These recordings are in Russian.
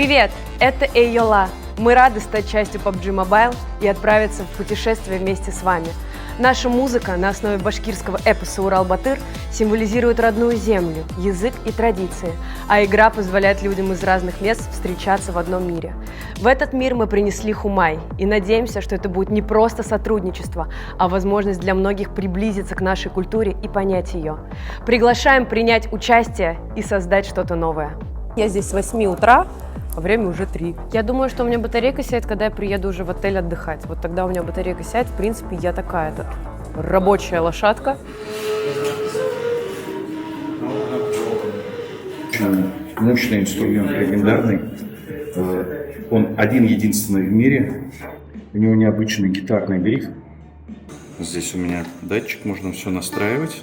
Привет! Это Эйола. Мы рады стать частью PUBG Mobile и отправиться в путешествие вместе с вами. Наша музыка на основе башкирского эпоса «Урал-Батыр» символизирует родную землю, язык и традиции, а игра позволяет людям из разных мест встречаться в одном мире. В этот мир мы принесли Хумай и надеемся, что это будет не просто сотрудничество, а возможность для многих приблизиться к нашей культуре и понять ее. Приглашаем принять участие и создать что-то новое. Я здесь с 8 утра, а время уже 3. Я думаю, что у меня батарейка сядет, когда я приеду уже в отель отдыхать. Вот тогда у меня батарейка сядет. В принципе, я такая-то рабочая лошадка. Очень мощный инструмент, легендарный. Он один-единственный в мире. У него необычный гитарный гриф. Здесь у меня датчик, можно все настраивать.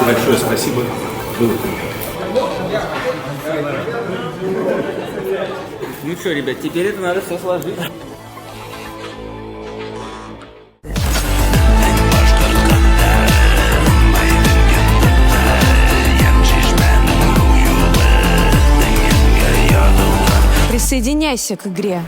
Большое спасибо. Было Ну что, ребят, теперь это надо все сложить. Присоединяйся к игре.